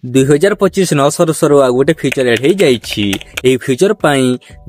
2025 नौ सरु आ गोटे feature add हो फीचर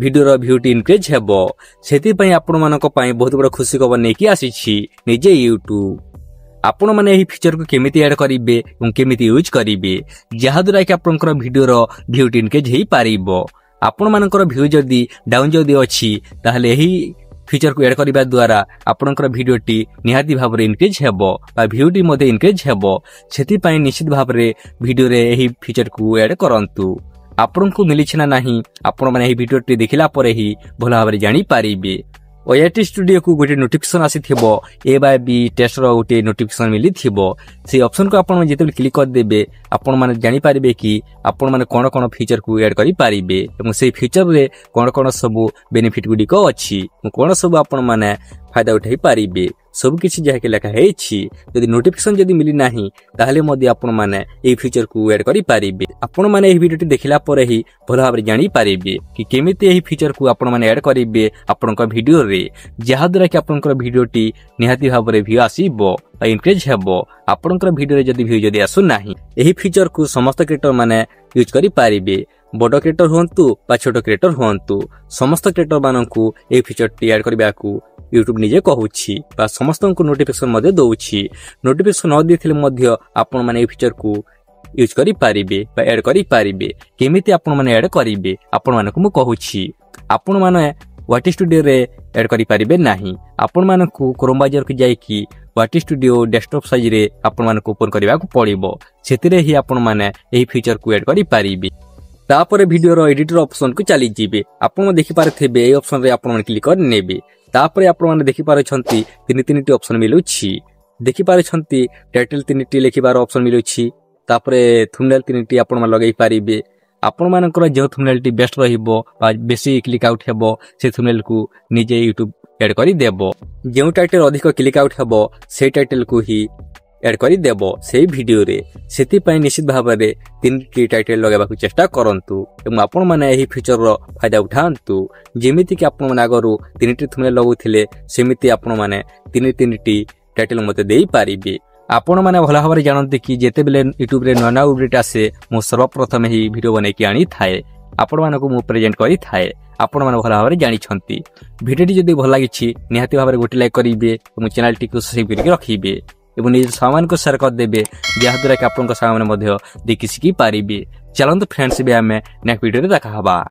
भिडियो भ्यूट इनक्रीज हेबो सेति पई आपण मानक पई बहुत बड़ खुशी खबर नेकी आसीछि निजे यूट्यूब। आपण माने एही फीचर को केमिति ऐड करिवे एवं केमिति यूज करिवे जहा द्वारा कि आपनकर भिडियो रो भ्यूट इनक्रीज हेई पारिबो। आपण मानकर भ्यू जदी डाउन जदी अछि ताहले एही फीचर को ऐड करिबा द्वारा आपनकर भिडियोटी निहाती भाबरे इनक्रीज हेबो बा भ्यूटी मध्ये इनक्रीज हेबो। सेति पई निश्चित भाबरे भिडियो रे एही फीचर को ऐड करंतु। आपनको मिलिछि ना नाही आपण माने एही भिडियोटी देखिला परे ही भला भाबरे जानि पारिबे। ओएटी स्टूडियो को गोटे नोटिफिकेशन आसी थिबो ए बाय बी टेस्ट रो गोटे नोटिफिकेशन मिली थिबो से ऑप्शन को आपण जेते क्लिक कर देबे आपण माने जानि पारिबे कि आपण माने कोन कोन फीचर को ऐड करि पारिबे एवं से फीचर रे कोन कोन सब बेनिफिट गुडी को अछि कोन सब आपण माने फायदा उठाई पारिबे सब किछि जहा के लेखा हेछि। यदि नोटिफिकेशन जदि मिली नाही ताहले मध्ये आपण माने ए फीचर को ऐड करि पारिबे। आपण माने एही वीडियोटी देखिला परे ही भलो भाबरे जानि पारिबे कि केमिति एही फीचर को आपण माने ऐड करिबे आपनका वीडियो रे जहा द्वारा कि आपनकर वीडियोटी निहाती भाबरे व्यू आसीबो बा इनक्रीज हेबो। आपनकर वीडियो रे जदि व्यू जदि आसु नाही एही फीचर को समस्त क्रिएटर माने यूज करि पारिबे। बड़ क्रिएटर होंतु बा छोट क्रिएटर होंतु समस्त क्रिएटर माननकु ए फीचर टी ऐड करबाकू यूट्यूब निजे कहूछि बा समस्त को नोटिफिकेशन मध्ये दउछि। नोटिफिकेशन न दिथिले मध्ये आपण माने ए फीचर को यूज करि पारिबे बा ऐड करि पारिबे। केमिति आपण माने ऐड करिवे आपण मानकु मु कहूछि। आपण माने वाटी स्टूडियो रे ऐड करि पारिबे नाही। आपण मानकु क्रोम ब्राउज़र को जाई कि वाटी स्टूडियो डेस्कटॉप साइज रे आपण मानकु ओपन करबाकू पड़िबो सेतिरे ही आपण माने एही फीचर को ऐड करि पारिबे। तापर वीडियो रो एडिटर ऑप्शन को चली जिबे आपण देखि पारथेबे ए ऑप्शन रे आपण क्लिक कर नेबे। तापर आपण माने देखि पारे छंती तीन ऑप्शन मिलुछि देखि पारे छंती टाइटल 3टी लिखिबार ऑप्शन मिलुछि तापर थंबनेल 3टी आपण माने लगाई पारिबे। आपण मानकर जे थंबनेल टी बेस्ट रहिबो बा बेसी क्लिक आउट हेबो से थंबनेल को निजे यूट्यूब ऐड करि देबो। जे टाइटल अधिक क्लिक आउट हेबो से टाइटल को ही ऐड करि देबो सेही वीडियो रे। सेति पई निश्चित भाबरे 3टी टाइटल लगाबाकू चेष्टा करंतु एवं आपण माने एही फीचर रो फायदा उठांतु। जेमिति कि आपण माने आगरु 3टी थंबनेल लगाउथिले सेमिति आपण माने 3टी टाइटल मते देई पारिबे। आपण माने भला भाबरे जानंते कि जेते बेले यूट्यूब रे नना अपडेट आसे मो सर्वप्रथम ही वीडियो बनै कि आनी थाए आपण मानको मु प्रेजेंट करि थाए। आपण माने भला भाबरे जानि छंती। वीडियोटी जदि भल लागिछि निहाती भाबरे गोटे लाइक करिवे एवं चैनल टी को सब्सक्राइब करि रखिबे एवं निज सामान को शेयर कर देबे जहा द्वारा कि आपन को सामान मध्ये देखि सिखि पारिबे। चलंतु फ्रेंड्स बे हमें नेक्स्ट वीडियो रे देखा हबा।